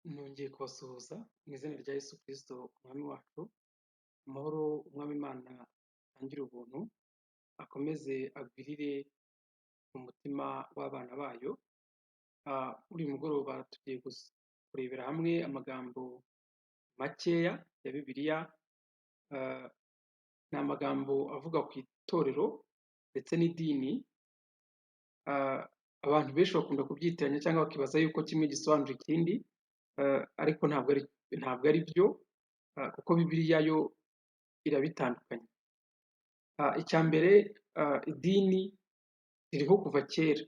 Nongeye kubasuhuza mu izina rya Yesu Kristo umwami wacu, amahoro umwami Imana atangire ubuntu, akomeze agwirire mu mutima w'abana bayo. Muri uyu mugoroba tugiye kurebera hamwe amagambo makeya ya Bibiliya. Ni amagambo avuga ku itorero ndetse n'idini. Abantu benshi bakunda kubyitiranya cyangwa bakibaza yuko kimwe gisobanura ikindi, ariko ntabwo ari byo, kuko Bibiliya yo irabitandukanya. Icya mbere, idini ririho kuva kera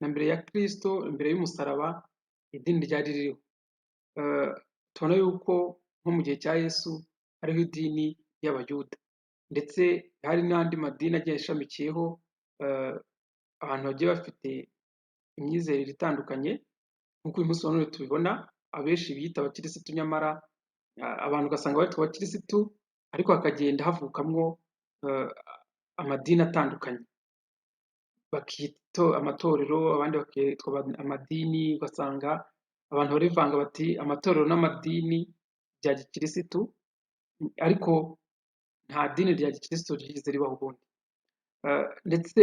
na mbere ya Kristo, imbere y'umusaraba idini ryari ririho. Tubona yuko nko mu gihe cya Yesu hariho idini y'Abayuda, ndetse hari n'andi madini agiye ashamikiyeho, abantu bagiye bafite imyizerere itandukanye. Nk'uko uyu munsi wa none tubibona, abenshi biyita abakirisitu, nyamara abantu ugasanga bitwa abakirisitu ariko hakagenda havukamwo amadini atandukanye, bakita amatorero, abandi bakitwa amadini. Ugasanga abantu barivanga bati amatorero n'amadini bya gikirisitu, ariko nta dini rya gikirisitu ryigeze ribaho ubundi. Ndetse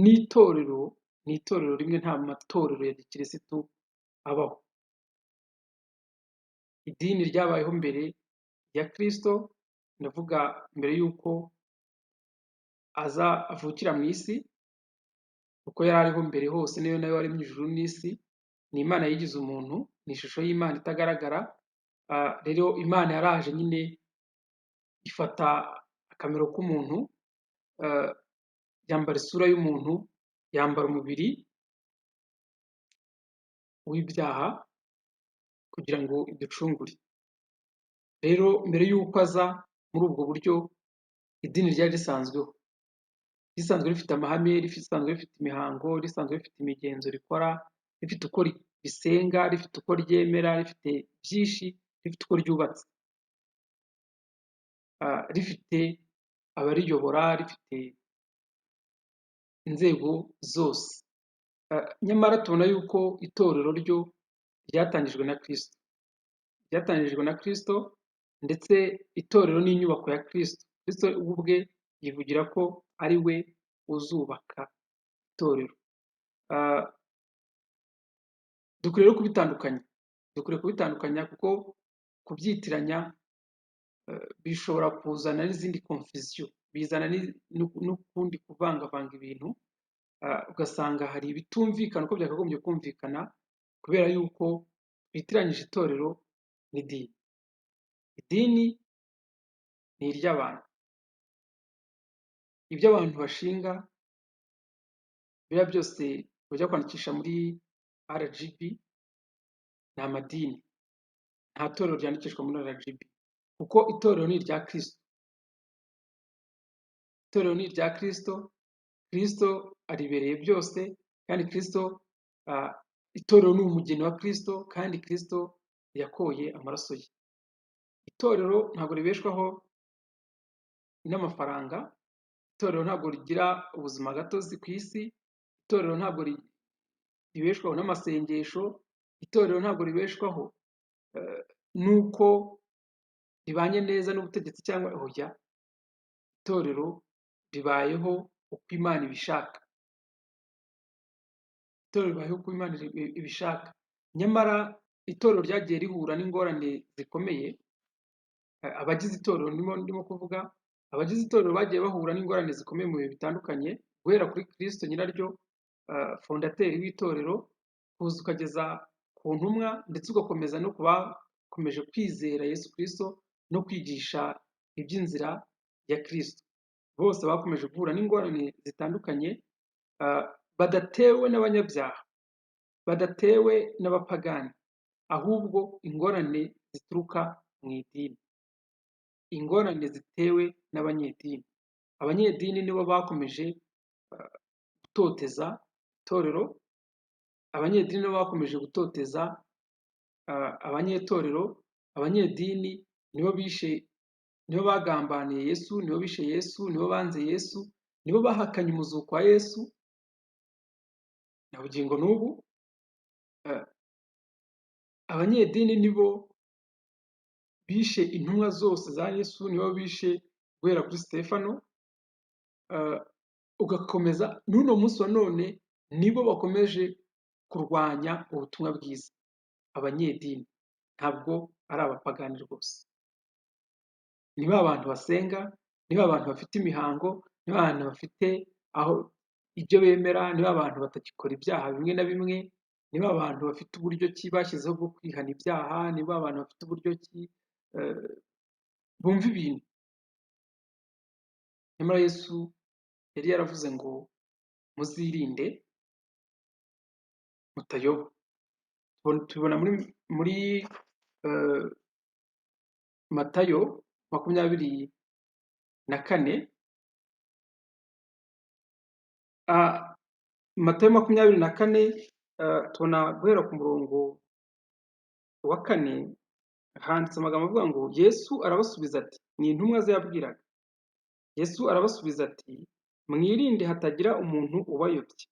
n'itorero ni itorero rimwe, nta matorero ya gikirisitu abaho. Idini ryabayeho mbere ya Kristo, ndavuga mbere y'uko avukira mu isi, kuko yari ariho mbere hose, niyo nawe waremye ijuru n'isi. Ni Imana yigize umuntu, ni ishusho y'Imana itagaragara. Rero Imana yaraje nyine ifata akamero k'umuntu, yambara isura y'umuntu, yambara umubiri w'ibyaha kugira ngo iducungure. Rero mbere y'uko aza muri ubwo buryo, idini ryari risanzwe rifite amahame, risanzwe rifite imihango, risanzwe rifite imigenzo rikora, rifite uko risenga, rifite uko ryemera, rifite byinshi, rifite uko ryubatse, rifite abariyobora, rifite inzego zose. Nyamara tubona yuko itorero ryo ryatangijwe na Kristo, ndetse itorero ni inyubako ya Kristo. Kristo ubwe yivugira ko ari we uzubaka itorero. Dukwiriye kubitandukanya, kuko kubyitiranya bishobora kuzana n'izindi confusion, bizana n'ukundi kuvangavanga ibintu. Ugasanga hari ibitumvikana uko byakagombye kumvikana, kubera yuko twitiranyije itorero n'idini. Idini ni iry'abantu, ibyo abantu bashinga biriya byose bajya kwandikisha muri RGB ni amadini, nta torero ryandikishwa muri RGB, kuko itorero ni irya Kristo. Itorero ni irya Kristo, Kristo aribereye byose, kandi Kristo, itorero ni umugeni wa Kristo, kandi Kristo yakoye amaraso ye. Itorero ntabwo ribeshwaho n'amafaranga, itorero ntabwo rigira ubuzima gatozi ku isi, itorero ntabwo ribeshwaho n'amasengesho, itorero ntabwo ribeshwaho n'uko ribanye neza n'ubutegetsi cyangwa oya. Itorero ribayeho uko Imana ibishaka. Itorero ribayeho uko Imana ibishaka. Nyamara itorero ryagiye rihura n'ingorane zikomeye. Abagize itorero ndimo kuvuga, abagize itorero bagiye bahura n'ingorane zikomeye mu bihe bitandukanye, guhera kuri Kristo nyiraryo, fondateri w'itorero, kuza ukageza ku ntumwa, ndetse ugakomeza no kubakomeje kwizera Yesu Kristo no kwigisha iby'inzira ya Kristo. Bose bakomeje guhura n'ingorane zitandukanye, badatewe n'abanyabyaha, badatewe n'abapagani, ahubwo ingorane zituruka mu idini, ingorane zitewe n'abanyedini. Abanyedini nibo bakomeje gutoteza itorero, abanyedini nibo bakomeje gutoteza abanyetorero, abanyedini nibo bagambaniye Yesu, nibo bishe Yesu, nibo banze Yesu, nibo bahakanye umuzuko wa Yesu. Na bugingo n'ubu abanyedini nibo bishe intumwa zose za Yesu, nibo bishe guhera kuri Sitefano, ugakomeza n'uno munsi wa none nibo bakomeje kurwanya ubutumwa bwiza. Abanyedini ntabwo ari abapagani rwose, ni ba bantu basenga, ni ba bantu bafite imihango, ni ba bantu bafite aho ibyo bemera, ni ba bantu batagikora ibyaha bimwe na bimwe, ni ba bantu bafite uburyo ki bashyizeho bwo kwihana ibyaha, ni ba bantu bafite uburyo ki bumva ibintu. Nyamara Yesu yari yaravuze ngo muzirinde mutayoba. Tubibona muri Matayo 24. Matayo 24 tubona guhera ku murongo wa 4 handitse amagambo avuga ngo Yesu arabasubiza ati, ni intumwa ze yabwiraga. Yesu arabasubiza ati, mwirinde hatagira umuntu ubayobya,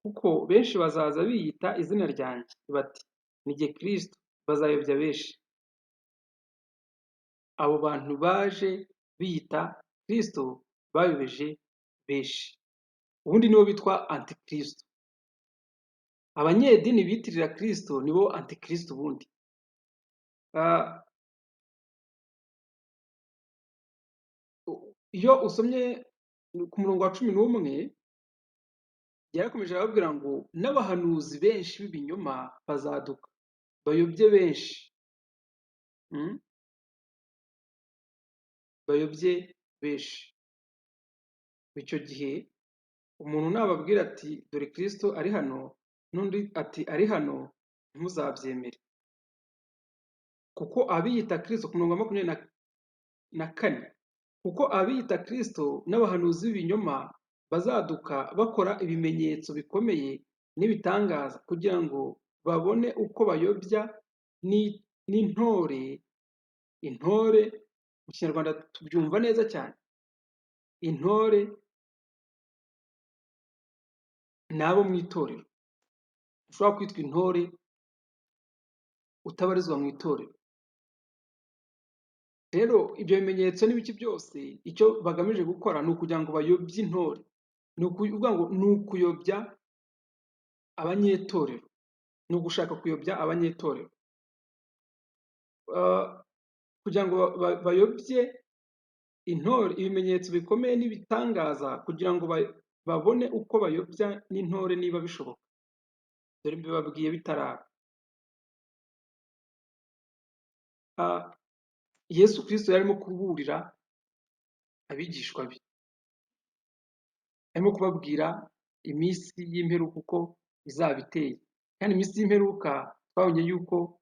kuko benshi bazaza biyita izina ryanjye bati ni jye Kristo, bazayobya benshi. Abo bantu baje biyita Kristo bayobeje benshi, ubundi nibo bitwa antikristo. Abanyedini bitirira Kristo nibo antikristo ubundi. Iyo usomye ku murongo wa 11 yarakomeje arababwira ngo n'abahanuzi benshi b'ibinyoma bazaduka bayobye benshi, bayobye benshi. Icyo gihe umuntu nababwira ati dore Kristo ari hano, n'undi ati ari hano, ntimuzabyemere, kuko abiyita Kristo, ku murongo wa 24, kuko abiyita Kristo n'abahanuzi b'ibinyoma bazaduka bakora ibimenyetso bikomeye n'ibitangaza kugira ngo babone uko bayobya n'intore. Intore mu Kinyarwanda tubyumva neza cyane. Intore nabo mu itorero. Ushobora kwitwa intore utabarizwa mu itorero. Rero ibyo bimenyetso n'ibiki byose icyo bagamije gukora ni ukugira ngo bayobye intore, ni ukuvuga ngo ni ukuyobya abanyetorero, ni ugushaka kuyobya abanyetorero, kugira ngo bayobye intore ibimenyetso bikomeye n'ibitangaza kugira ngo babone uko bayobya n'intore niba bishoboka. Dore mbibabwiye bitaraba. Yesu Kristo yarimo kuburira abigishwa be, arimo kubabwira iminsi y'imperuka uko izaba iteye, kandi iminsi y'imperuka twabonye yuko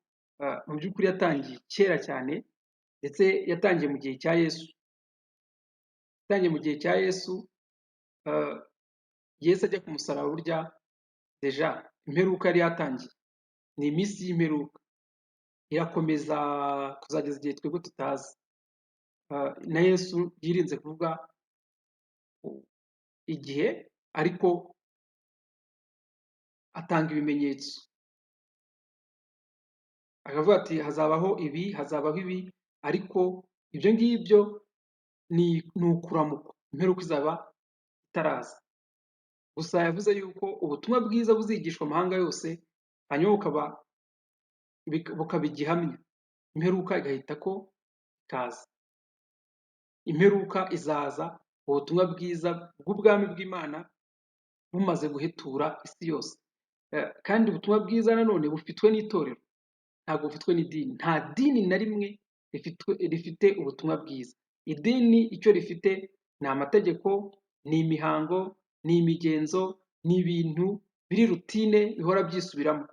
mu by'ukuri yatangiye kera cyane, ndetse yatangiye mu gihe cya Yesu. Yatangiye mu gihe cya Yesu. Yesu ajya ku musaraba burya deja imperuka yari yatangiye. Ni iminsi y'imperuka irakomeza kuzageza igihe twebwe tutazi. Na Yesu yirinze kuvuga igihe, ariko atanga ibimenyetso, akavuga ati hazabaho ibi, hazabaho ibi, ariko ibyo ngibyo ni ukuramuka, imperuka izaba itaraza. Gusa yavuze yuko ubutumwa bwiza buzigishwa amahanga yose, hanyuma bukaba igihamya, imperuka igahita ko ikaza. Imperuka izaza ubutumwa bwiza bw'ubwami bw'Imana bumaze guhetura isi yose, kandi ubutumwa bwiza nanone bufitwe n'itorero, ntabwo bufitwe n'idini. Nta dini na rimwe rifite ubutumwa bwiza. Idini icyo rifite ni amategeko, ni imihango, ni imigenzo, ni ibintu biri rutine bihora byisubiramo,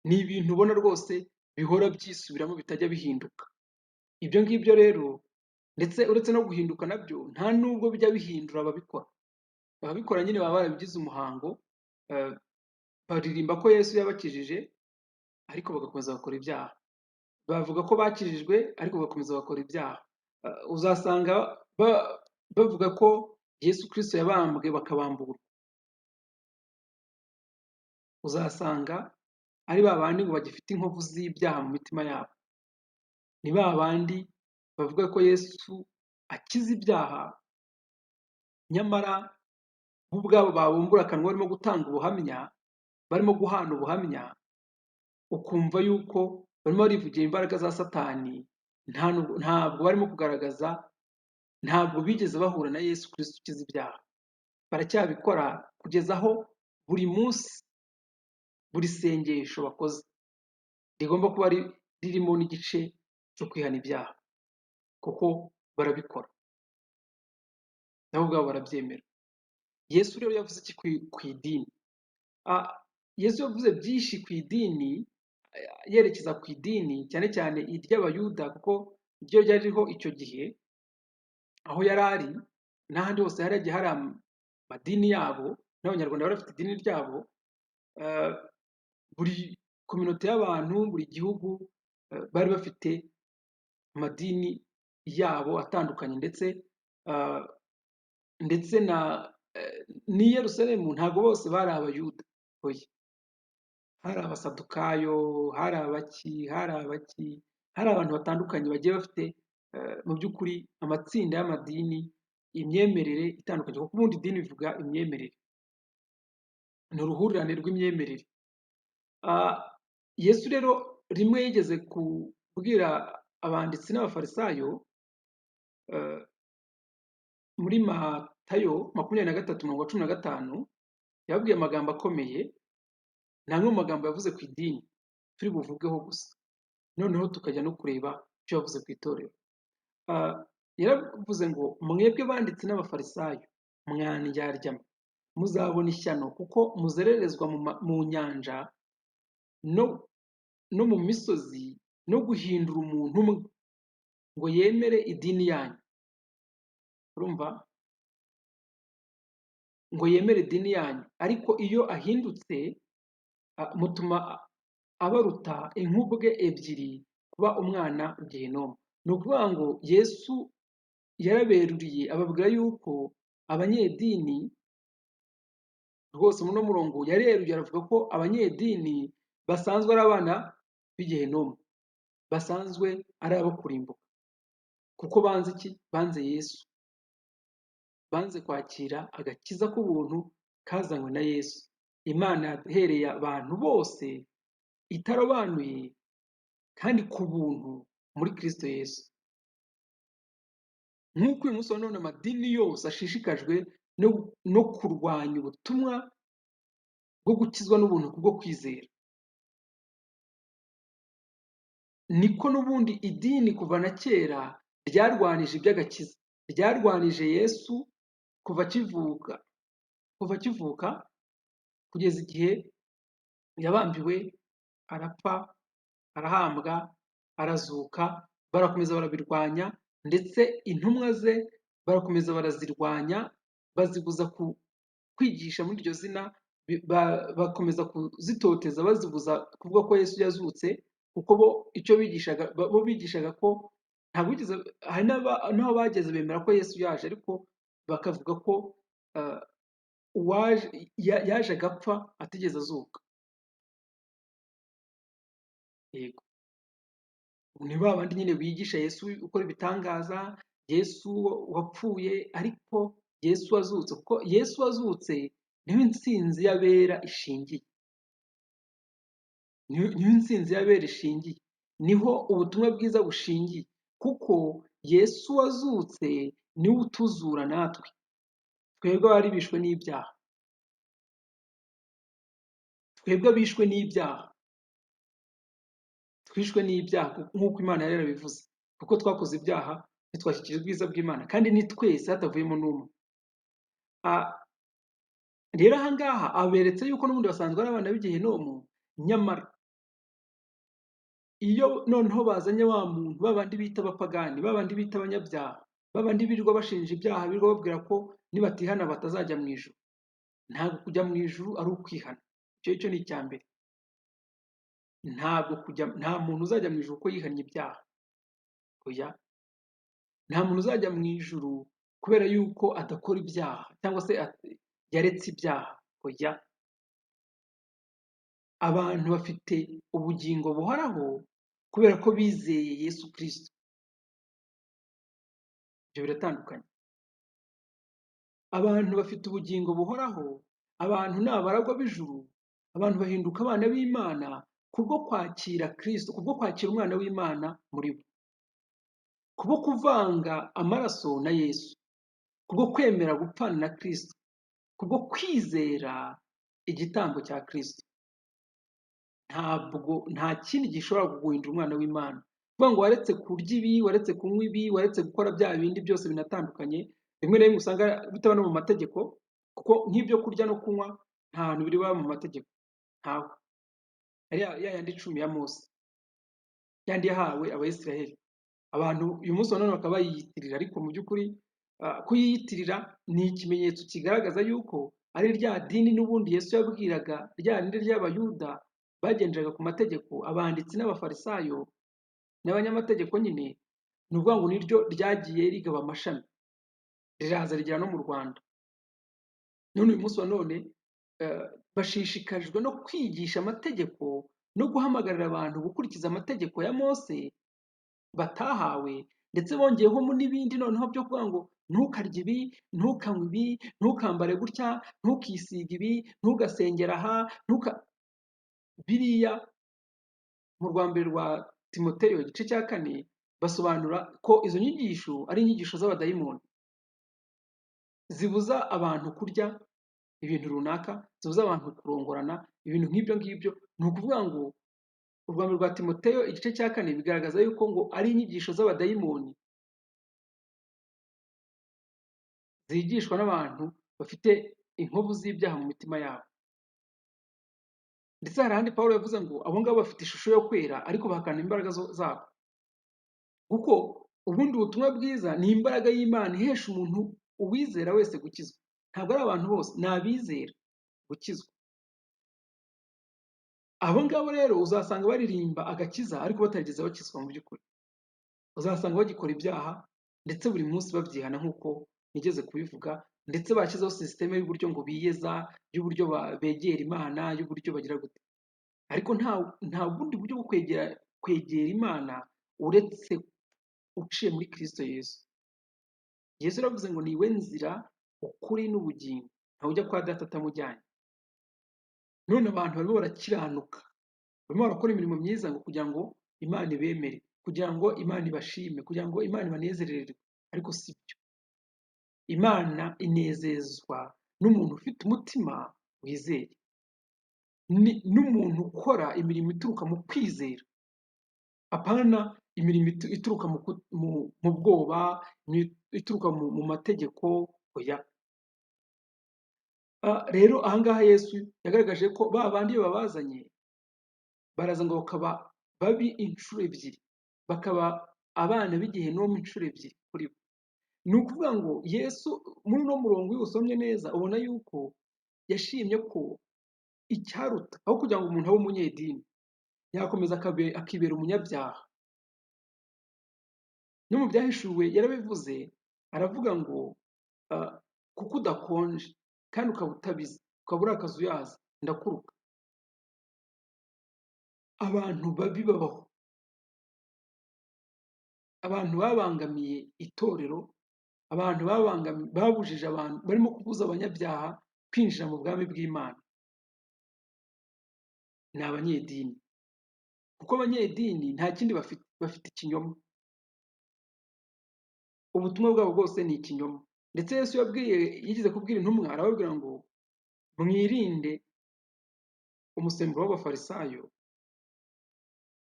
ni ibintu ubona rwose bihora byisubiramo bitajya bihinduka. Ibyo ngibyo rero, ndetse uretse no guhinduka nabyo nta nubwo bijya bihindura ababikora. Ababikora nyine baba barabigize umuhango, baririmba ko Yesu yabakijije ariko bagakomeza bakora ibyaha, bavuga ko bakijijwe ariko bagakomeza bakora ibyaha. Uzasanga bavuga ko Yesu Kristo yabambwe bakabambura, uzasanga ari ba bandi ngo bagifite inkovu z'ibyaha mu mitima yabo. Ni ba bandi bavuga ko Yesu akiza ibyaha, nyamara bo ubwabo babumbura akanwa barimo gutanga ubuhamya, barimo guhana ubuhamya, ukumva yuko barimo barivugira imbaraga za Satani, ntabwo barimo kugaragaza, ntabwo bigeze bahura na Yesu Kristo ukiza ibyaha. Baracyabikora kugeza aho buri munsi, buri sengesho bakoze rigomba kuba ririmo n'igice cyo kwihana ibyaha, kuko barabikora nabo ubwabo barabyemera. Yesu rero yavuze iki ku idini? Yesu yavuze byinshi ku idini, yerekeza ku idini cyane cyane iry'Abayuda, kuko ryo ryari ririho icyo gihe aho yari ari. N'ahandi hose hari hagiye hari amadini yabo, n'Abanyarwanda bari bafite idini ryabo. Buri kominote y'abantu, buri gihugu bari bafite amadini yabo atandukanye, ndetse n'i Yerusalemu ntabwo bose bari Abayuda, oya, hari Abasadukayo, hari abantu batandukanye bagiye bafite mu by'ukuri amatsinda y'amadini, imyemerere itandukanye, kuko ubundi idini bivuga imyemerere, ni uruhurirane rw'imyemerere. Yesu rero rimwe yigeze kubwira abanditsi n'abafarisayo, muri Matayo 23:15, yababwiye amagambo akomeye. Ni amwe mu magambo yavuze ku idini turi buvugeho gusa, noneho tukajya no kureba icyo yavuze ku itorero. Yaravuze ngo, mwebwe banditsi n'abafarisayo mwandyarya, muzabona ishyano, kuko muzererezwa mu nyanja no mu misozi, no guhindura umuntu umwe ngo yemere idini yanyu. Urumva? Ngo yemere idini yanyu, ariko iyo ahindutse mutuma abaruta inkubwe ebyiri kuba umwana wa Gehinomu. Ni ukuvuga ngo Yesu yaraberuriye ababwira yuko abanyedini, rwose muri uno murongo yareruye, aravuga ko abanyedini basanzwe ari abana b'Igehinomu, basanzwe ari abo kurimbuka, kuko banze iki? Banze Yesu, banze kwakira agakiza k'ubuntu kazanywe na Yesu. Imana yahereye abantu bose itarobanuye kandi ku buntu muri Kristo Yesu. Nk'uko uyu munsi wa none amadini yose ashishikajwe no kurwanya ubutumwa bwo gukizwa n'ubuntu kubwo kwizera, niko n'ubundi idini kuva na kera ryarwanije iby'agakiza, ryarwanije Yesu kuva akivuka kugeza igihe yabambiwe, arapfa, arahambwa, arazuka. Barakomeza barabirwanya, ndetse intumwa ze barakomeza barazirwanya, bazibuza kwigisha muri iryo zina, bakomeza kuzitoteza, bazibuza kuvuga ko Yesu yazutse, kuko bo icyo bigishaga ko ntabwo bigeze, hari n'aho bageze bemera ko Yesu yaje, ariko bakavuga ko yaje agapfa atigeze azuka. Yego, ni ba bandi nyine bigisha Yesu ukora ibitangaza, Yesu wapfuye, ariko Yesu wazutse, kuko Yesu wazutse niho intsinzi y'abera ishingiye, niho intsinzi y'abera ishingiye, niho ubutumwa bwiza bushingiye, kuko Yesu wazutse niwe utuzura natwe, twebwe abari bishwe n'ibyaha, twebwe abishwe n'ibyaha, twishwe n'ibyaha nk'uko Imana yari yarabivuze, kuko twakoze ibyaha ntitwashyikira ubwiza bw'Imana, kandi ni twese hatavuyemo n'umwe. Rero aha ngaha aberetse yuko n'ubundi basanzwe ari abana b'Igehinomu, nyamara iyo noneho bazanye wa muntu, babandi bita abapagani, babandi bita abanyabyaha, babandi birirwa bashinja ibyaha, birirwa babwira ko nibatihana batazajya mu ijuru. Ntabwo kujya mu ijuru ari ukwihana, icyo ni icya mbere. Nta muntu uzajya mu ijuru ko yihannye ibyaha, oya. Nta muntu uzajya mu ijuru kubera yuko adakora ibyaha cyangwa se yaretse ibyaha, oya. abantu bafite ubugingo buhoraho kubera ko bizeye Yesu Kristo. Ibyo biratandukanye. Abantu bafite ubugingo buhoraho, abantu ni abaragwa b'ijuru, abantu bahinduka abana b'Imana kubwo kwakira Kristo, kubwo kwakira umwana w'Imana muri bo, kubwo kuvanga amaraso na Yesu, kubwo kwemera gupfana na Kristo, kubwo kwizera igitambo cya Kristo. Nta kindi gishobora kuguhindura umwana w'Imana. Kuvuga ngo waretse kurya ibi, waretse kunywa ibi, waretse gukora bya bindi byose binatandukanye, rimwe na rimwe usanga bitaba no mu mategeko, kuko nk'ibyo kurya no kunywa nta hantu biri mu mategeko, ntaho. Ari ya yandi icumi ya Mose, yandi yahawe Abayisiraheli. Abantu uyu munsi wa none bakaba bayiyitirira, ariko mu by'ukuri kuyiyitirira ni ikimenyetso kigaragaza yuko ari rya dini n'ubundi Yesu yabwiraga, rya rindi ry'Abayuda bagenderaga ku mategeko, abanditsi n'abafarisayo n'abanyamategeko nyine, ni ukuvuga ngo niryo ryagiye rigaba amashami, riraza rigera no mu Rwanda. None uyu munsi wa none bashishikajwe no kwigisha amategeko no guhamagarira abantu gukurikiza amategeko ya Mose batahawe, ndetse bongeyeho n'ibindi noneho byo kuvuga ngo ntukarye ibi, ntukanywe ibi, ntukambare gutya, ntukisige ibi, ntugasengera aha, biriya mu rwa mbere rwa Timoteyo igice cya 4 basobanura ko izo nyigisho ari inyigisho z'abadayimoni, zibuza abantu kurya ibintu runaka, zibuza abantu kurongorana, ibintu nk'ibyo ngibyo. Ni ukuvuga ngo urwa mbere rwa Timoteyo igice cya 4 bigaragaza yuko ngo ari inyigisho z'abadayimoni zigishwa n'abantu bafite inkovu z'ibyaha mu mitima yabo. Ndetse hari ahandi Pawulo yavuze ngo abo ngabo bafite ishusho yo kwera ariko bahakana imbaraga zabo, kuko ubundi ubutumwa bwiza ni imbaraga y'Imana ihesha umuntu uwizera wese gukizwa. Ntabwo ari abantu bose, ni abizera gukizwa. Abo ngabo rero uzasanga baririmba agakiza ariko batarigeze bakizwa mu by'ukuri. Uzasanga bagikora ibyaha ndetse buri munsi babyihana nk'uko nigeze kubivuga, ndetse bashyizeho sisiteme y'uburyo ngo biyeza, y'uburyo begera Imana, y'uburyo bagira gute. Ariko nta bundi buryo bwo kwegera Imana uretse uciye muri Kristo Yesu. Yesu yaravuze ngo niwe nzira, ukuri n'ubugingo, ntawe ujya kwa Data atamujyanye. None abantu barimo barakiranuka, barimo barakora imirimo myiza ngo kugira ngo Imana ibemere, kugira ngo Imana ibashime, kugira ngo Imana ibanezererwe, ariko si byo. Imana inezezwa n'umuntu ufite umutima wizeye, n'umuntu ukora imirimo ituruka mu kwizera, apana imirimo ituruka mu bwoba, ituruka mu mategeko, oya. Rero ahangaha Yesu yagaragaje ko ba bandi iyo babazanye baraza ngo bakaba babi inshuro ebyiri, bakaba abana b'igihenomu inshuro ebyiri kuri bo. Ni ukuvuga ngo Yesu muri uno murongo iyo usomye neza ubona yuko yashimye ko icyaruta aho kugira ngo umuntu abe umunyedini, yakomeza akibera umunyabyaha. No mu byahishuwe yarabivuze, aravuga ngo kuko udakonje kandi ukaba utabizi, ukaba uri akazuyaza, ndakuruka. Abantu babi babaho, abantu babangamiye itorero, abantu babujije abantu, barimo kubuza abanyabyaha kwinjira mu bwami bw'Imana, ni abanyedini. Kuko abanyedini nta kindi bafite ikinyoma, ubutumwa bwabo bwose ni ikinyoma. Ndetse Yesu yigeze kubwira intumwa, arababwira ngo mwirinde umusemburo w'abafarisayo,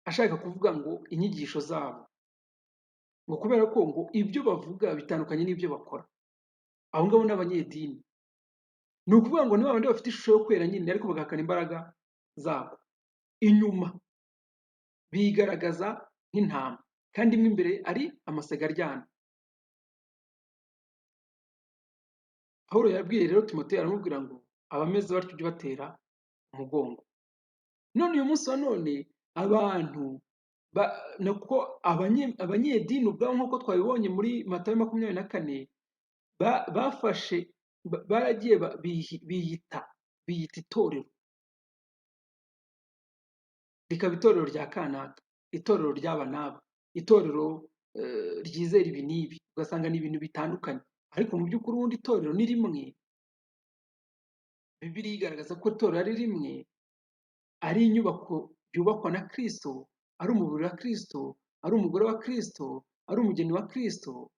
ashaka kuvuga ngo inyigisho zabo, ngo kubera ko ngo ibyo bavuga bitandukanye n'ibyo bakora. Abo ngabo ni abanyedini. Ni ukuvuga ngo ni babandi bafite ishusho yo kwera nyine ariko bagahakana imbaraga zabo. Inyuma bigaragaza nk'intama kandi mo imbere ari amasega aryana. Pawulo yabwiye rero Timoteyo, aramubwira ngo abameze batyo ujye ubatera umugongo. None uyu munsi wa none abantu nako abanyedini ubwabo nk'uko twabibonye muri Matayo 24 bafashe baragiye biyita itorero. rikaba itorero rya kanaka, itorero ry'aba n'aba, itorero ryizera ibi n'ibi, ugasanga ni ibintu bitandukanye, ariko mu by'ukuri ubundi itorero ni rimwe. Bibiliya igaragaza ko itorero ari rimwe, ari inyubako yubakwa na Kristo, ari umubiri wa Kristo, ari umugore wa Kristo, ari umugeni wa Kristo,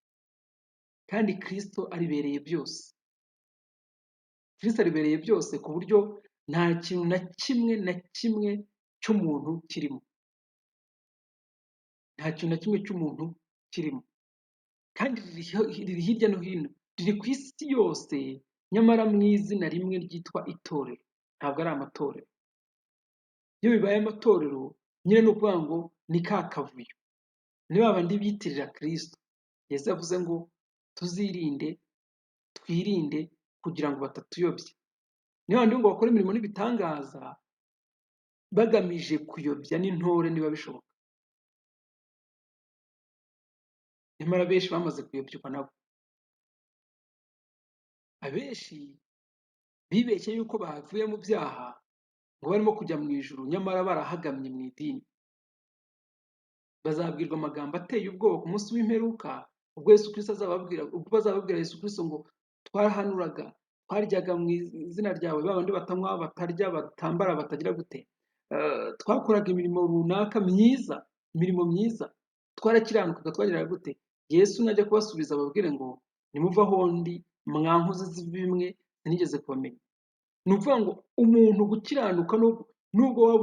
kandi Kristo aribereye byose. Kristo aribereye byose ku buryo nta kintu na kimwe cy'umuntu kirimo. Nta kintu na kimwe cy'umuntu kirimo. Kandi riri hirya no hino, riri ku isi yose, nyamara mu izina rimwe ryitwa itorero, ntabwo ari amatorero. Iyo bibaye amatorero, nyine ni ukuvuga ngo ni ka kavuyo. Ni ba bandi bitirira Kristo. Yesu yavuze ngo tuzirinde, twirinde kugira ngo batatuyobya. Ni ba bandi ngo bakora imirimo n'ibitangaza bagamije kuyobya n'intore niba bishoboka. Nyamara benshi bamaze kuyobywa nabo. Abenshi bibeshye yuko bavuye mu byaha ngo barimo kujya mu ijuru, nyamara barahagamye mu idini. Bazabwirwa amagambo ateye ubwoba ku munsi w'imperuka, ubwo Yesu Kristo ubwo bazababwira Yesu Kristo ngo twarahanuraga, twaryaga mu izina ryawe, ba bandi batanywa, batarya, batambara, batagira gute, twakoraga imirimo runaka myiza, imirimo myiza, twarakiranukaga, twagiraga gute. Yesu najya kubasubiza ababwire ngo nimuve aho ndi, mwankozi z'ibimwe sinigeze kubamenya. Ni ukuvuga ngo umuntu gukiranuka, nubwo waba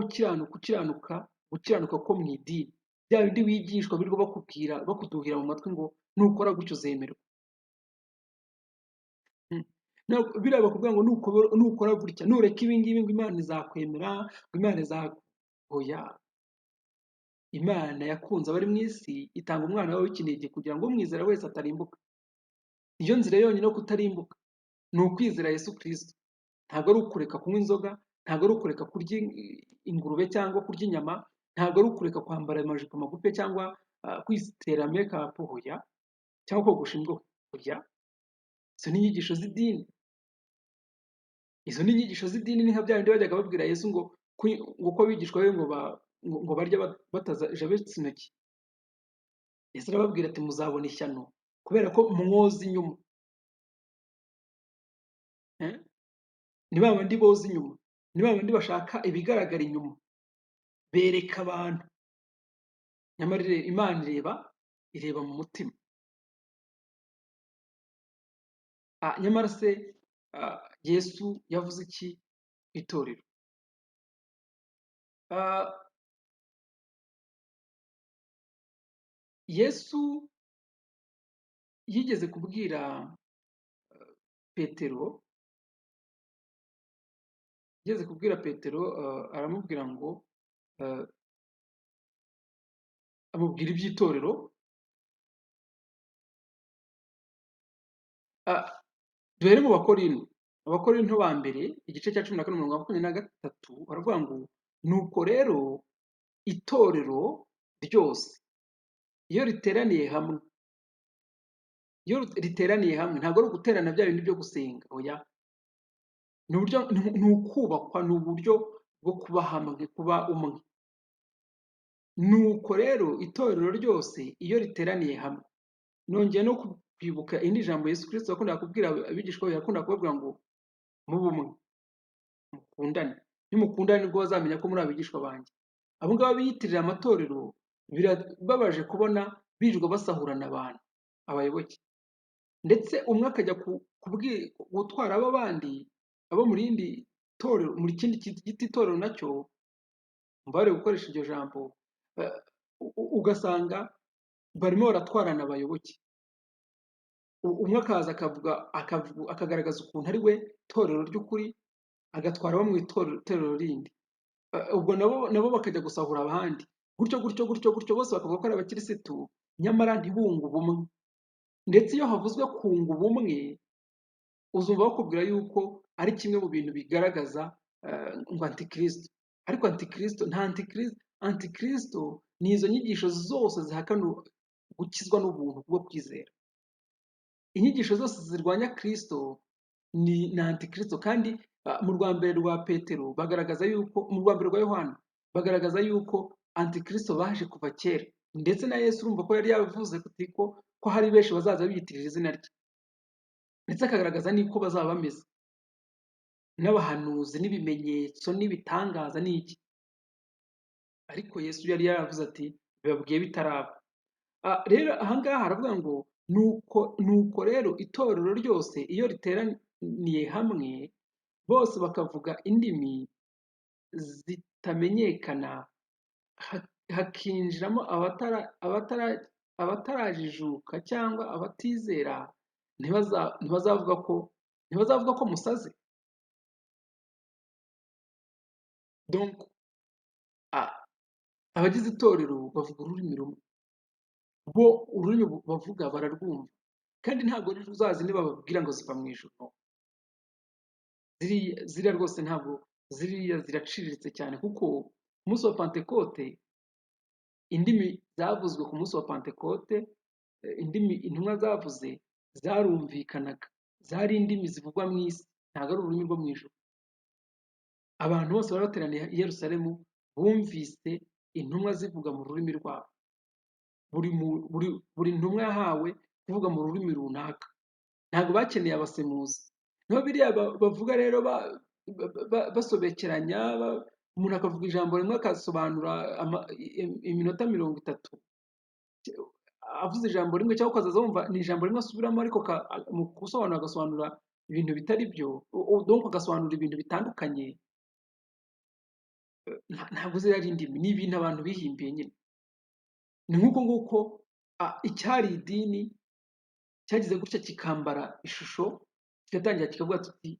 gukiranuka ko mu idini, bya bindi wigishwa birirwa bakubwira, bakuduhira mu matwi ngo nukora gutyo uzemerwa. Biriya bakubwira ngo nukora gutya, nureka ibi ngibi ngo Imana izakwemera, ngo Imana oya. Imana yakunze abari mu isi, itanga umwana wawe w'ikinege kugira ngo umwizera wese atarimbuka. Iyo nzira yonyine yo kutarimbuka ni ukwizera Yesu Kristo. Ntabwo ari ukureka kunywa inzoga, ntabwo ari ukureka kurya ingurube cyangwa kurya inyama, ntabwo ari ukureka kwambara amajipo magufi cyangwa kwitera make-up, hoya, cyangwa kogosha imgohe, hoya. Izo ni inyigisho z'idini. Izo ni inyigisho z'idini, ni nka bya bindi bajyaga babwira Yesu ngo uko abigishwa be ngo barya batajabetse intoki. Yesu arababwira ati muzabona ishyano kubera ko mwoza inyuma. Ni ba bandi boza inyuma, ni ba bandi bashaka ibigaragara inyuma, bereka abantu. Nyamara Imana ireba mu mutima. Nyamara se Yesu yavuze iki ku itorero? Yesu yigeze kubwira Petero, aramubwira ngo amubwira iby'itorero. Duhere mu Abakorinto ba mbere, igice cya 14:23, baravuga ngo nuko rero itorero ryose iyo riteraniye hamwe, ntabwo ari uguterana bya bindi byo gusenga, oya. Ni ukubakwa, ni uburyo bwo kuba hamwe, kuba umwe. Nuko rero itorero ryose iyo riteraniye hamwe, nongeye no kwibuka indi jambo Yesu Kristo yakundaga kubwira abigishwa be, yakundaga kubabwira ngo mube umwe, mukundane. Nimukundane nibwo bazamenya ko muri abigishwa banjye. Abo ngabo biyitirira amatorero, birababaje kubona birirwa basahurana abantu, abayoboke. Ndetse umwe akajya gutwara abo bandi, abo mu rindi torero, muri kindi giti itorero nacyo, mbare gukoresha iryo jambo, ugasanga barimo baratwarana abayoboke. Umwe akaza akagaragaza ukuntu ari we torero ry'ukuri, agatwara abo mu itorero rindi. Ubwo nabo bakajya gusahura abandi, gutyo bose bakavuga ko ari abakirisitu, nyamara ntibunge ubumwe. Ndetse iyo havuzwe kunga ubumwe, uzumva bakubwira yuko ari kimwe mu bintu bigaragaza ngo antikristo. Ariko antikristo ni izo nyigisho zose zihakana gukizwa n'ubuntu bwo kwizera. Inyigisho zose zirwanya Kristo ni antikristo. Kandi mu rwa mbere rwa Petero bagaragaza yuko, mu rwa mbere rwa Yohana bagaragaza yuko antikristo baje kuva kera, ndetse na Yesu urumva ko yari yavuze ko hari benshi bazaza biyitirira izina rye, ndetse akagaragaza n'uko bazaba bameze, n'abahanuzi n'ibimenyetso n'ibitangaza n'iki. Ariko Yesu yari yaravuze ati bibabwiye bitaraba. Rero ahangaha haravuga ngo nuko rero itorero ryose iyo riteraniye hamwe bose bakavuga indimi zitamenyekana, hakinjiramo abatarajijuka cyangwa abatizera, ntibazavuga ko musaze. Donc abagize itorero bavuga ururimi rumwe, bo ururimi bavuga bararwumva, kandi ntabwo ruzazi nibababwira ngo ziva mu ijuru. Ziriya rwose ntabwo, ziriya ziraciriritse cyane, kuko umunsi wa Pentekote, indimi zavuzwe ku munsi wa Pentekote, indimi intumwa zavuze zarumvikanaga, zari indimi zivugwa mu isi, ntabwo ari ururimi rwo mu ijuru. Abantu bose bari bateraniye i Yerusalemu bumvise intumwa zivuga mu rurimi rwabo. Buri ntumwa yahawe kuvuga mu rurimi runaka, ntabwo bakeneye abasemuzi. Niho biriya bavuga rero basobekeranya, umuntu akavuga ijambo rimwe akasobanura iminota 30, avuze ijambo rimwe, cyangwa ukazaza wumva ni ijambo rimwe asubiramo, ariko mu gusobanura agasobanura ibintu bitari byo, donc agasobanura ibintu bitandukanye. Ntabwo ziriya ari indimi, ni ibintu abantu bihimbiye nyine. Ni nk'uko nguko icyari idini cyagize gutya kikambara ishusho, kigatangira kikavuga tuti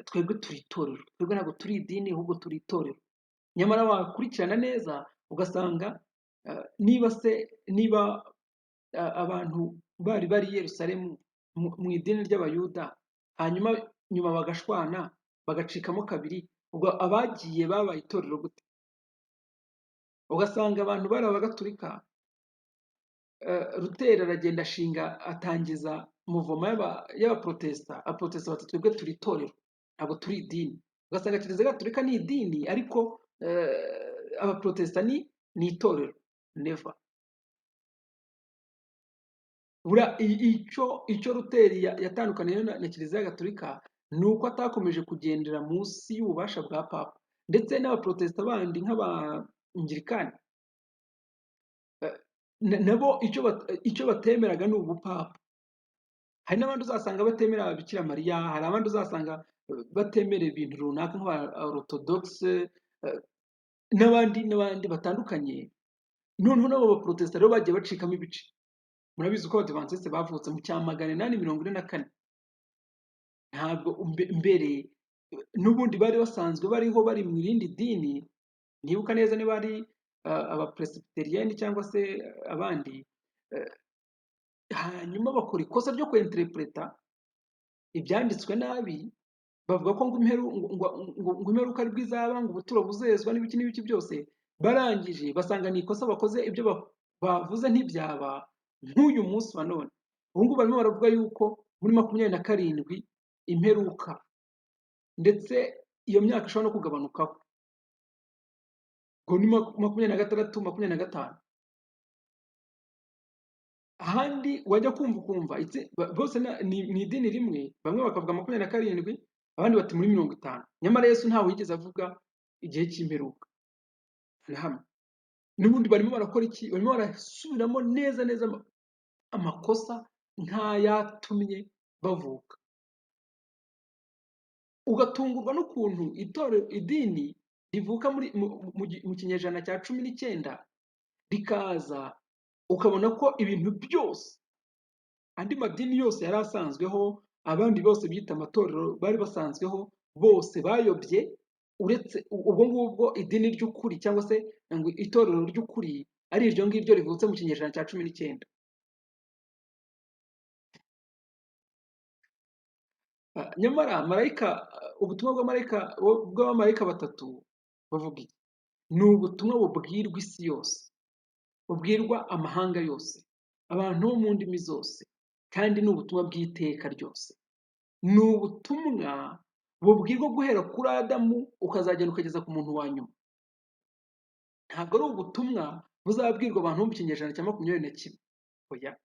twebwe turi itorero, twebwe ntabwo turi idini, ahubwo turi itorero. Nyamara wakurikirana neza ugasanga niba abantu bari i Yerusalemu mu idini ry'abayuda, hanyuma nyuma bagashwana bagacikamo kabiri, ubwo abagiye babaye itorero gute? Ugasanga abantu bari abagatulika, Luteri aragenda atangiza muvoma y'abaprotesta, abaprotesta bati twebwe turi itorero, ntabwo turi idini. Ugasanga kiliziya gatulika ni idini, ariko abaprotesta ni itorero. Never. Icyo Luteri yatandukaniye na kiliziya gatulika ni uko atakomeje kugendera munsi y'ububasha bwa papa, ndetse n'abaprotesta bandi nk'abangirikani nabo icyo batemeraga ni ubupapa. Hari n'abandi uzasanga batemera Bikira Mariya, hari abandi uzasanga batemera ibintu runaka nk'aba-orthodoxe, n'abandi batandukanye. Noneho n'abo baprotesta rero bagiye bacikamo ibice. Murabizi uko Abadivantisite bavutse mu cya 844. Ntabwo mbere n'ubundi bari basanzwe bari mu irindi dini, ntibuka neza niba ari abapresbyterienne cyangwa se abandi, hanyuma bakora ikosa ryo kwinterpreta ibyanditswe nabi, bavuga ko ngo imperuka ari bwizaba, ngo ubuturo buzezwa n'ibiki byose. Barangije basanga ni ikosa bakoze, ibyo bavuze ntibyaba nk'uyu munsi wa none. Ubu ngubu barimo baravuga yuko muri 27 imperuka, ndetse iyo myaka ishobora no kugabanukaho, ngo ni 26, 25. Ahandi wajya kumva bose ni idini rimwe, bamwe bakavuga 27, abandi bati muri 50. Nyamara Yesu ntawe yigeze avuga igihe cy'imperuka na hamwe. N'ubundi barimo barakora iki? Barimo barasubiramo neza amakosa nk'ayatumye bavuka. Ugatungurwa n'ukuntu idini rivuka mu kinyejana cya 19 rikaza, ukabona ko ibintu byose andi madini yose yari asanzweho, abandi bose biyita amatorero bari basanzweho, bose bayobye, uretse ubwo ngubwo idini ry'ukuri cyangwa se ngo itorero ry'ukuri ari iryo ngiryo rivutse mu kinyejana cya 19. Nyamara ubutumwa bw'abamarayika batatu bavuga iki? Ni ubutumwa bubwirwa isi yose, bubwirwa amahanga yose, abantu bo mu ndimi zose, kandi ni ubutumwa bw'iteka ryose. Ni ubutumwa bubwirwa guhera kuri Adamu ukazagenda ukageza ku muntu wa nyuma. ntabwo ari ubutumwa buzabwirwa abantu bo mu kinyejana cya 21. Oya,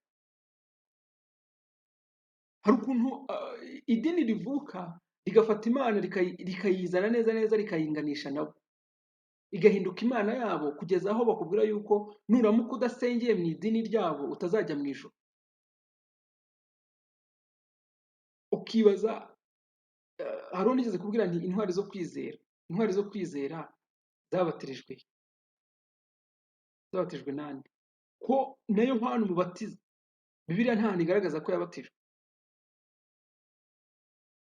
hari ukuntu idini rivuka rigafata Imana rikayizana neza neza rikayinganisha nabo, igahinduka Imana yabo kugeza aho bakubwira yuko nuramuka udasengeye mu idini ryabo utazajya mu ijuru. Ukibaza, hari uwo nigeze kubwira nti intwari zo kwizera zabatirijwe zabatijwe nande? Ko na Yohana umubatiza Bibiliya nta hantu igaragaza ko yabatijwe,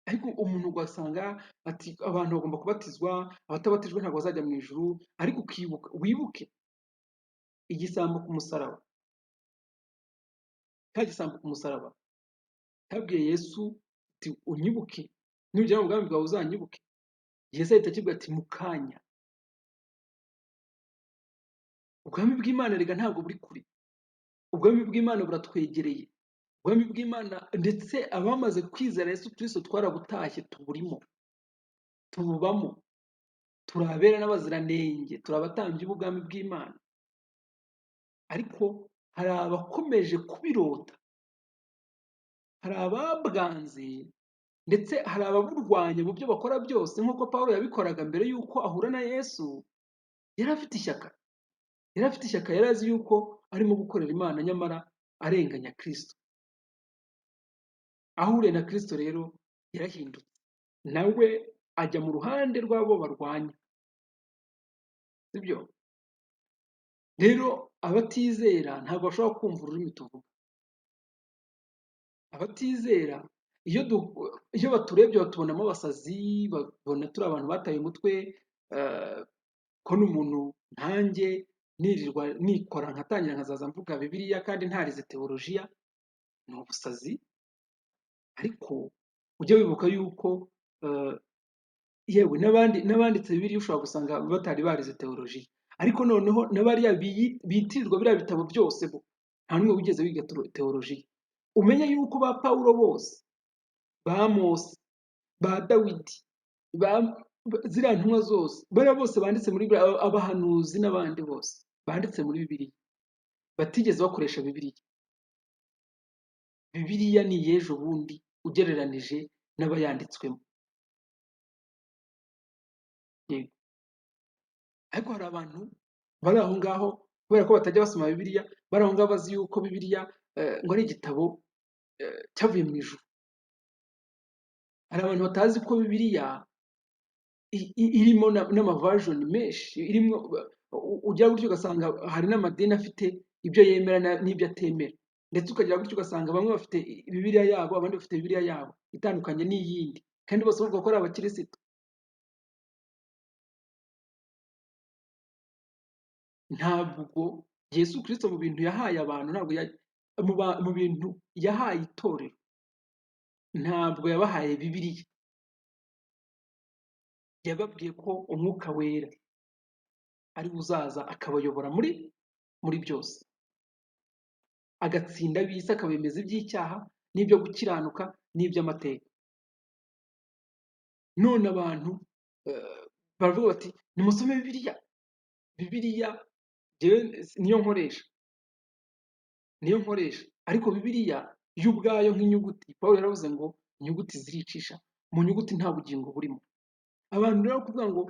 ariko umuntu ugasanga ati abantu bagomba kubatizwa, abatabatijwe ntabwo bazajya mu ijuru. Ariko wibuke igisambo ku musaraba, cya gisambo ku musaraba cyabwiye Yesu ati unyibuke, nugera mu bwami bwawe uzanyibuke. Yesu ahita akibwira ati mu kanya. Ubwami bw'Imana rega ntabwo buri kure, ubwami bw'Imana buratwegereye. Ubwami bw'Imana ndetse abamaze kwizera Yesu Kristo twarabutashye, tuburimo, tububamo, turi abera n'abaziranenge, turi abatambyi b'ubwami bw'Imana. Ariko hari abakomeje kubirota, hari ababwanze, ndetse hari ababurwanya mu byo bakora byose, nk'uko Pawulo yabikoraga mbere y'uko ahura na Yesu. Yari afite ishyaka, yari azi yuko arimo gukorera Imana, nyamara arenganya Kristo. Ahuriye na Kristo rero yarahindutse, nawe ajya mu ruhande rw'abo barwanya, sibyo? Rero abatizera ntabwo bashobora kumva ururimi tuvuga. Abatizera iyo baturebye batubonamo abasazi, babona turi abantu bataye umutwe, ko n'umuntu nkanjye nirirwa nikora nkatangira nkazaza mvuga Bibiliya kandi ntarize teolojiya, ni ubusazi. Ariko ujye wibuka yuko yewe n'abanditse Bibiliya ushobora gusanga batari barize teolojiya, ariko noneho n'abariya bitirirwa biriya bitabo byose bo nta n'umwe wigeze wiga teolojiya. Umenye yuko ba Pawulo bose, ba Mose, ba Dawidi, ziriya ntumwa zose, bariya bose banditse muri abahanuzi n'abandi bose banditse muri Bibiliya batigeze bakoresha Bibiliya. Bibiliya ni iy'ejo bundi ugereranije n'abayanditswemo. Yego. Ariko hari abantu bari aho ngaho kubera ko batajya basoma Bibiliya, bari aho ngaho bazi yuko Bibiliya ngo ari igitabo cyavuye mu ijuru. Hari abantu batazi ko Bibiliya irimo n'amavajoni menshi, irimo ujya gutyo ugasanga hari n'amadini afite ibyo yemera n'ibyo atemera, ndetse ukagira gutyo ugasanga bamwe bafite Bibiliya yabo, abandi bafite Bibiliya yabo itandukanye n'iyindi, kandi bose bavuga ko ari abakirisitu. Ntabwo Yesu Kristo mu bintu yahaye abantu, ntabwo mu bintu yahaye itorero, ntabwo yabahaye Bibiliya. Yababwiye ko umwuka wera ari uzaza akabayobora muri byose, agatsinda ab'isi, akabemeza iby'icyaha n'ibyo gukiranuka n'iby'amateka. None abantu baravuga bati nimusome Bibiliya. Bibiliya niyo nkoresha, ariko Bibiliya yo ubwayo nk'inyuguti, Pawulo yaravuze ngo inyuguti ziricisha, mu nyuguti nta bugingo burimo. Abantu rero kuvuga ngo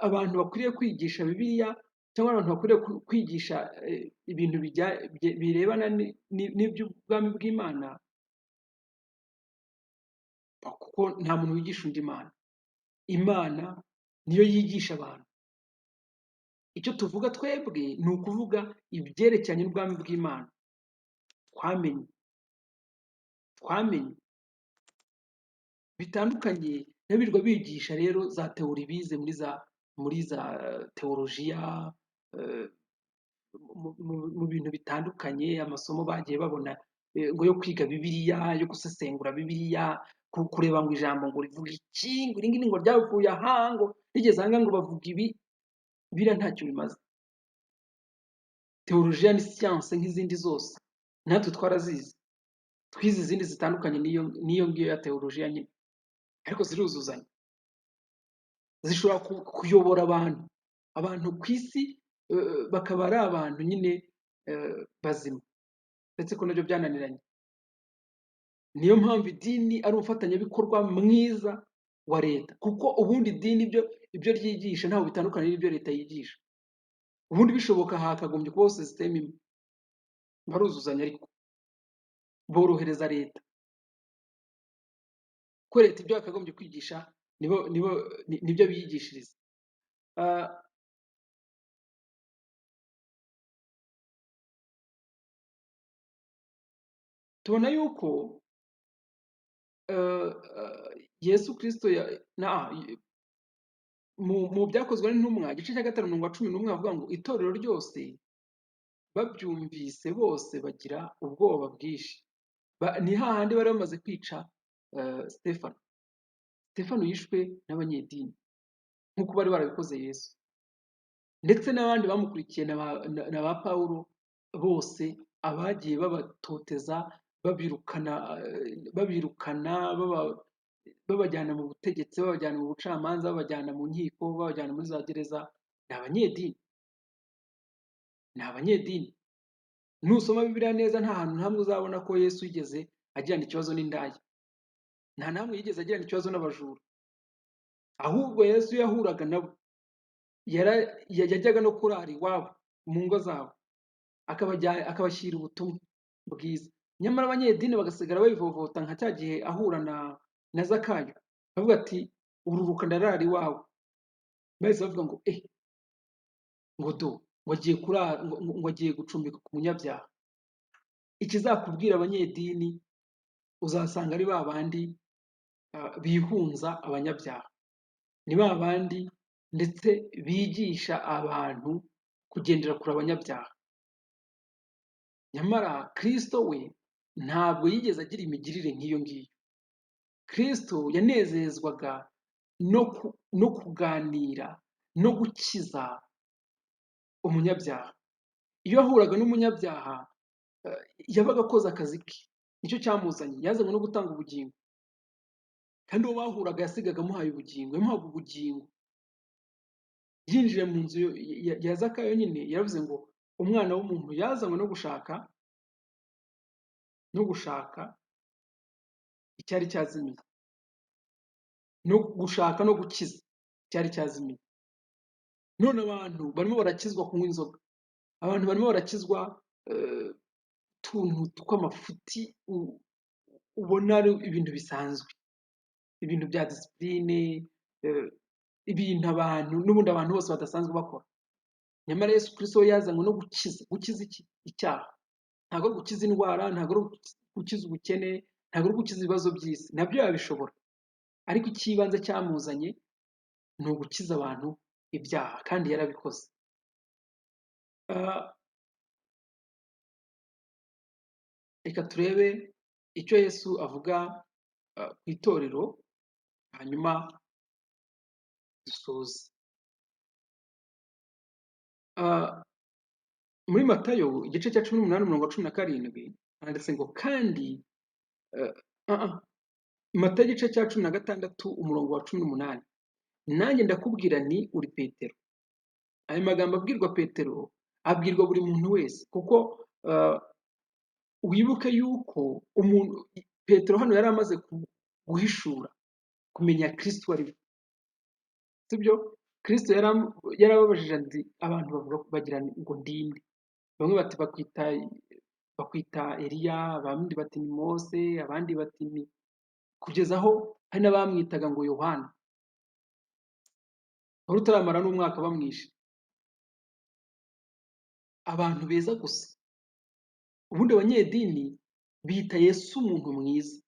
abantu bakwiriye kwigisha Bibiliya cyangwa abantu bakwiriye kwigisha ibintu birebana n'iby'ubwami bw'Imana, kuko nta muntu wigisha undi Imana. Imana niyo yigisha abantu. Icyo tuvuga twebwe ni ukuvuga ibyerekeranye n'ubwami bw'Imana twamenye bitandukanye n'abirirwa bigisha rero za teori bize muri za teolojiya, mu bintu bitandukanye, amasomo bagiye babona ngo yo kwiga Bibiliya, yo gusesengura Bibiliya, kureba ngo ijambo ngo rivuga iki, ngo iri ngiri ngo ryavuye aha, ngo rigeze aha ngaha ngo bavuga ibi. Bibiliya ntacyo bimaze. Teolojiya ni siyanse nk'izindi zose, natwe twarazize, twize izindi zitandukanye n'iyo ngiyo ya teolojiya nyine, ariko ziruzuzanya, zishobora kuyobora abantu abantu ku isi bakaba ari abantu nyine bazima, ndetse ko nabyo byananiranye. Niyo mpamvu idini ari umufatanyabikorwa mwiza wa leta, kuko ubundi idini ibyo ryigisha ntabwo bitandukanye n'ibyo leta yigisha. Ubundi bishoboka hakagombye kubaho sisiteme imwe, baruzuzanya ariko borohereza leta, ko leta ibyo yakagombye kwigisha nibyo biyigishiriza. Tubona yuko Yesu Kristo mu byakozwe n'intumwa igice cya 5:11 avuga ngo itorero ryose babyumvise bose bagira ubwoba bwinshi. Ni hahandi bari bamaze kwica Stefano. Stefano yishwe n'abanyedini nk'uko bari barabikoze Yesu, ndetse n'abandi bamukurikiye na ba Pawulo bose abagiye babatoteza, babirukana babajyana mu butegetsi, babajyana mu bucamanza, babajyana mu nkiko, babajyana muri za gereza, ni abanyedini. Nusoma Bibiliya neza nta hantu hamwe uzabona ko Yesu yigeze agirana ikibazo n'indaya, nta namwe yigeze agirana ikibazo n'abajura, ahubwo Yesu yahuraga nabo, yajyaga no kurara iwabo mu ngo zabo, akabashyira ubutumwa bwiza. Nyamara abanyedini bagasigara babivovota, nka cya gihe ahura na Zakayo, bavuga ati ururuka ndarara iwawe, bahise bavuga ngo ngo do ngo agiye gucumbika ku munyabyaha. Ikizakubwira abanyedini uzasanga ari ba bandi bihunza abanyabyaha, ni ba bandi ndetse bigisha abantu kugendera kure abanyabyaha. Nyamara Kristo we ntabwo yigeze agira imigirire nk'iyo ngiyo. Kristo yanezezwaga no kuganira no gukiza umunyabyaha. Iyo yahuraga n'umunyabyaha yabaga akoze akazi ke, nicyo cyamuzanye, yazanywe no gutanga ubugingo, kandi uwo bahuraga yasigaga amuhaye ubugingo, yamuhaga ubugingo. Yinjiye mu nzu ya Zakayo nyine yaravuze ngo umwana w'umuntu yazanywe no gushaka icyari cyazimiye, no gushaka no gukiza icyari cyazimiye. None abantu barimo barakizwa kunywa inzoga, abantu barimo barakizwa utuntu tw'amafuti ubona ari ibintu bisanzwe, ibintu bya disipurine, ibintu n'ubundi abantu bose badasanzwe bakora. Nyamara Yesu Kristo we yazanywe no gukiza icyaha. Ntabwo ari gukiza indwara, ntabwo ari gukiza ubukene, ntabwo ari gukiza ibibazo by'isi, nabyo yabishobora, ariko icy'ibanze cyamuzanye ni ugukiza abantu ibyaha, kandi yarabikoze. Reka turebe icyo Yesu avuga ku itorero, hanyuma dusoze. Muri Matayo igice cya 18:17 handitse ngo kandi Matayo igice cya 16:18, nanjye ndakubwira nti uri Petero. Ayo magambo abwirwa Petero abwirwa buri muntu wese, kuko wibuke yuko Petero hano yari amaze guhishura kumenya Kristo ari we, sibyo? Kristo yarababajije ati abantu bagira ngo ndinde, bamwe bati bakwita Eliya, abandi bati ni Mose, abandi bati ni, kugeza aho hari n'abamwitaga ngo Yohana, wari utaramara n'umwaka bamwishe. Abantu beza gusa. Ubundi abanyedini bita Yesu umuntu mwiza,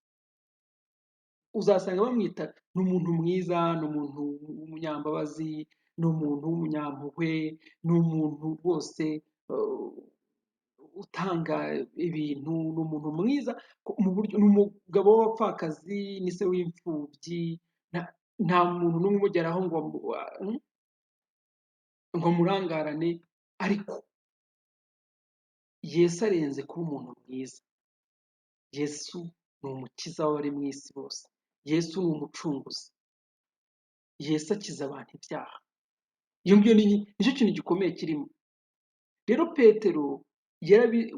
uzasanga bamwita ni umuntu mwiza, ni umuntu w'umunyambabazi, ni umuntu w'umunyampuhwe, ni umuntu rwose utanga ibintu, ni umuntu mwiza mu buryo, ni umugabo w'abapfakazi, ni se w'imfubyi, nta muntu n'umwe umugeraho ngo murangarane. Ariko Yesu arenze kuba umuntu mwiza. Yesu ni umukiza w'abari mu isi bose. Yesu ni umucunguzi. Yesu akiza abantu ibyaha. iyo ngiyo nicyo kintu gikomeye kirimo. Rero Petero yarabi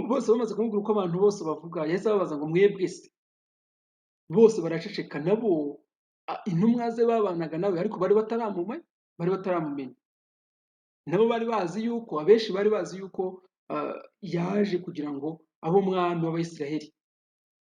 bose bamaze kumubwira uko abantu bose bavuga, yahise ababaza ngo mwebwe se? Bose baraceceka, nabo intumwa ze babanaga nawe ariko bari bataramumenya. Nabo bari bazi yuko, abenshi bari bazi yuko yaje kugira ngo abe umwami w'Abisiraheli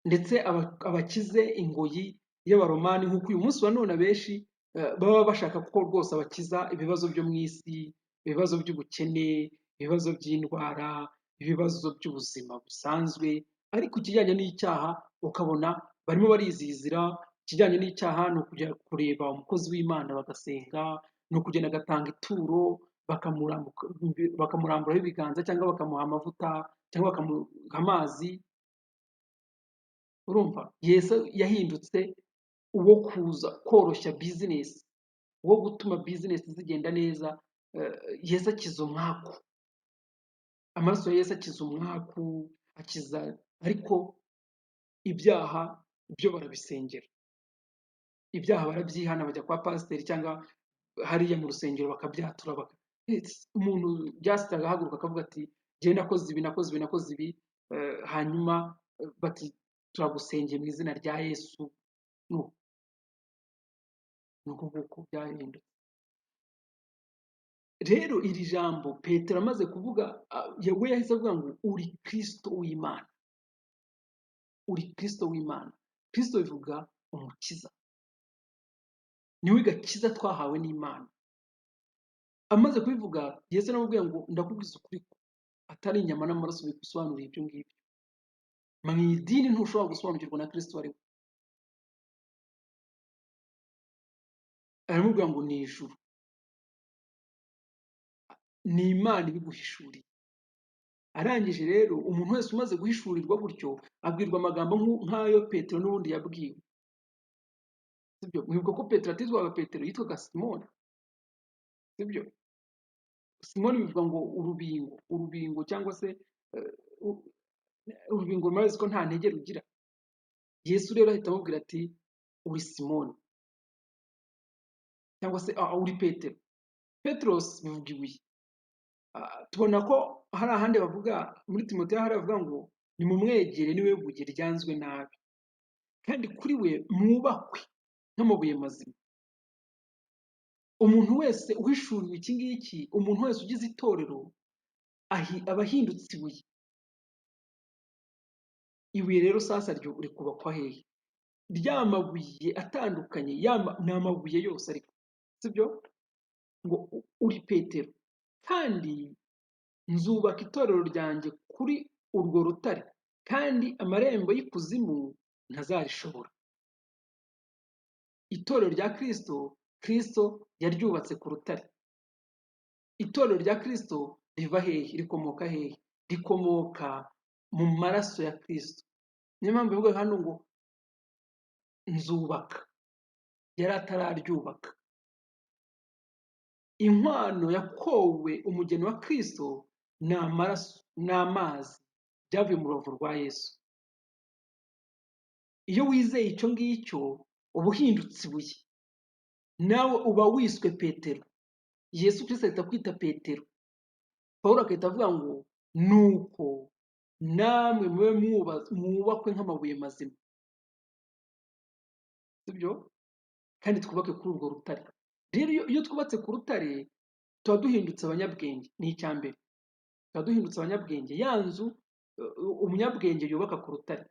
ndetse abakize ingoyi y'Abaromani, nk'uko uyu munsi wa none abenshi baba bashaka ko rwose abakiza ibibazo byo mu isi, ibibazo by'ubukene, ibibazo by'indwara, ibibazo by'ubuzima busanzwe, ariko ikijyanye n'icyaha ukabona barimo barizizira. Ikijyanye n'icyaha ni ukujya kureba umukozi w'Imana bagasenga, ni ukugenda agatanga ituro, bakamuramburaho ibiganza cyangwa bakamuha amavuta cyangwa bakamuha amazi. Urumva, Yesu yahindutse uwo kuza koroshya bizinesi, uwo gutuma bizinesi zigenda neza. Yesu akiza umwaku, amaraso ya Yesu akiza umwaku, akiza, ariko ibyaha byo barabisengera. Ibyaha barabyihana, bajya kwa pasiteri cyangwa hariya mu rusengero bakabyatura. Umuntu byasitaga agahaguruka akavuga ati njyewe nakoze ibi, hanyuma bati turagusengeye mu izina rya Yesu. Nuko nguko byahindutse. Rero iri jambo Petero amaze kuvuga, we yahise avuga ngo uri Kristo w'Imana. Uri Kristo w'Imana. Kristo bivuga umukiza, niwe gakiza twahawe n'Imana. Amaze kubivuga, Yesu aramubwira ngo ndakubwiza ukuri ko atari inyama n'amaraso bigusobanuriye ibyo ngibyo. Mu idini ntushobora gusobanukirwa na Kristo ari we. Aramubwira ngo ni ijuru, ni Imana ibiguhishuriye. Arangije rero, umuntu wese umaze guhishurirwa gutyo abwirwa amagambo nk'ayo Petero n'ubundi yabwiwe. Sibyo? Mwibuka ko Petero atitwaga Petero, yitwaga Simoni. Sibyo? Simoni bivuga ngo urubingo cyangwa se urubingo rumaze ko nta ntege rugira. Yesu rero ahita amubwira ati uri Simoni cyangwa se uri Petero. Petros bivuga ibuye. Tubona ko hari ahandi bavuga muri Timoteyo, hari bavuga ngo nimumwegere niwe buye ryanzwe nabi, kandi kuri we mwubakwe nk'amabuye mazima. Umuntu wese uhishuriwe iki ngiki, umuntu wese ugize itorero aba ahindutse ibuye. Ibuye rero sasa ryo rikubakwa hehe? Rya mabuye atandukanye, ni amabuye yose ariko, sibyo? Ngo uri Petero, kandi nzubaka itorero ryanjye kuri urwo rutare, kandi amarembo y'ikuzimu ntazarishobora. Itorero rya Kristo, Kristo yaryubatse ku rutare. Itorero rya Kristo riva hehe? Rikomoka hehe? Rikomoka mu maraso ya Kristo. Niyo mpamvu bivuga hano ngo nzubaka, yari atararyubaka. Inkwano yakowe umugeni wa Kristo ni amaraso n'amazi byavuye mu rubavu rwa Yesu. Iyo wizeye icyo ngicyo uba uhindutse ibuye, nawe uba wiswe Petero. Yesu Kristo ahita kwita Petero. Pawulo agahita avuga ngo nuko namwe mube mwubakwe nk'amabuye mazima. Sibyo? Kandi twubake kuri urwo rutare. Rero iyo twubatse ku rutare tuba duhindutse abanyabwenge. Ni icya mbere, tuba duhindutse abanyabwenge. Ya nzu umunyabwenge yubaka ku rutare.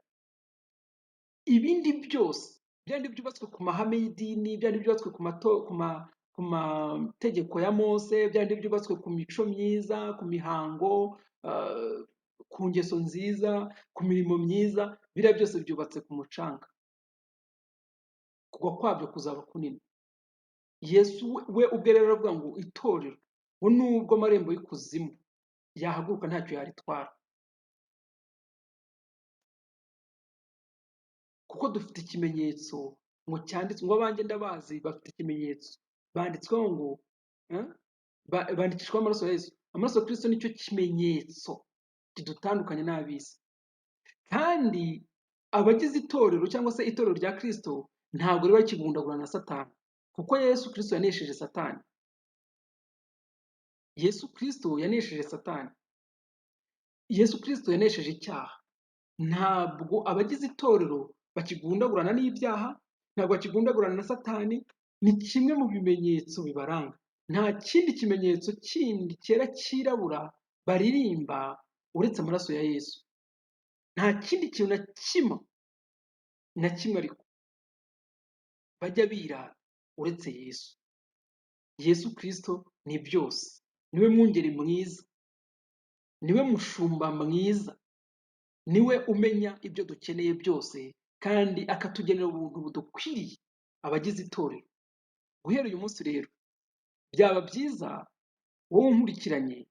Ibindi byose byandi byubatswe ku mahame y'idini, byandi byubatswe ku mategeko ya Mose, byandi byubatswe ku mico myiza, ku mihango, ku ngeso nziza, ku mirimo myiza, biriya byose byubatse ku mucanga. Kugwa kwabyo kuzaba kunini. Yesu we ubwe rero aravuga ngo itorero, ngo nubwo amarembo y'ikuzimu yahaguruka ntacyo yaritwara, kuko dufite ikimenyetso ngo cyanditswe ngo abanjye ndabazi bafite ikimenyetso, banditsweho ngo bandikishwaho amaraso ya Yesu. Amaraso ya Kristo nicyo kimenyetso kidutandukanya n'ab'isi. Kandi abagize itorero cyangwa se itorero rya Kristo ntabwo riba rikigundagurana na Satani, kuko Yesu Kristo yanesheje Satani. Yesu Kristo yanesheje Satani. Yesu Kristo yanesheje icyaha. Ntabwo abagize itorero bakigundagurana n'ibyaha, ntabwo bakigundagurana na Satani, ni kimwe mu bimenyetso bibaranga. Nta kindi kimenyetso kindi cyera cyirabura baririmba uretse amaraso ya Yesu. Nta kindi kintu na kimwe ariko bajya birata uretse Yesu. Yesu Kristo ni byose. Niwe mwungeri mwiza, niwe mushumba mwiza, niwe umenya ibyo dukeneye byose kandi akatugenera ubuntu budukwiriye abagize itorero. Guhera uyu munsi rero byaba byiza wowe unkurikiranye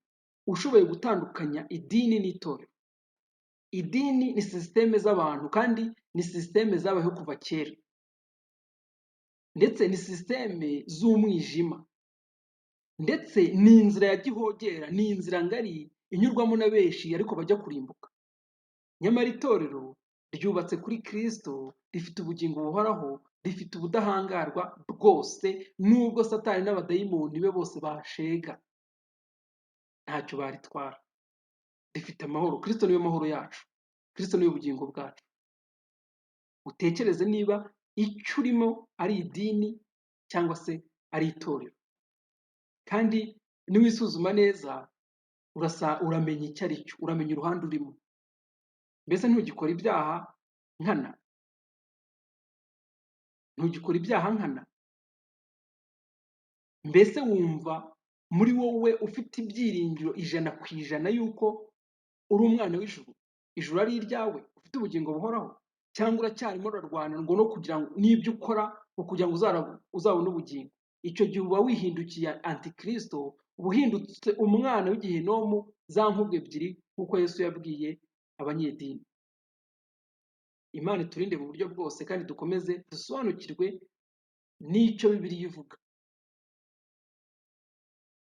ushoboye gutandukanya idini n'itorero. Idini ni sisiteme z'abantu kandi ni sisiteme zabayeho kuva kera, ndetse ni sisiteme z'umwijima, ndetse ni inzira ya gihogera, ni inzira ngari inyurwamo na benshi ariko bajya kurimbuka. Nyamara itorero ryubatse kuri Kristo, rifite ubugingo buhoraho, rifite ubudahangarwa bwose, nubwo Satani n'abadayimoni be bose bashega ntacyo baritwara. Rifite amahoro. Kristo niwe mahoro yacu, Kristo niwe bugingo bwacu. Utekereze niba icyo urimo ari idini cyangwa se ari itorero, kandi niwisuzuma neza uramenya icyo ari cyo, uramenya uruhande urimo. Mbese ntugikora ibyaha nkana? Ntugikora ibyaha nkana? Mbese wumva muri wowe ufite ibyiringiro 100% yuko uri umwana w'ijuru, ijuru ari iryawe, ufite ubugingo buhoraho? Cyangwa uracyarimo urarwana ngo no kugira ngo n'ibyo ukora kugira ngo uzabone ubugingo? Icyo gihe uba wihindukiye antikristo, uba uhindutse umwana w'igihenomu, za nkubwe ebyiri nk'uko Yesu yabwiye abanyedini. Imana iturinde mu buryo bwose kandi dukomeze dusobanukirwe n'icyo Bibiliya ivuga.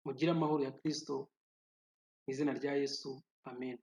Mugire amahoro ya Kristo mu izina rya Yesu, amen.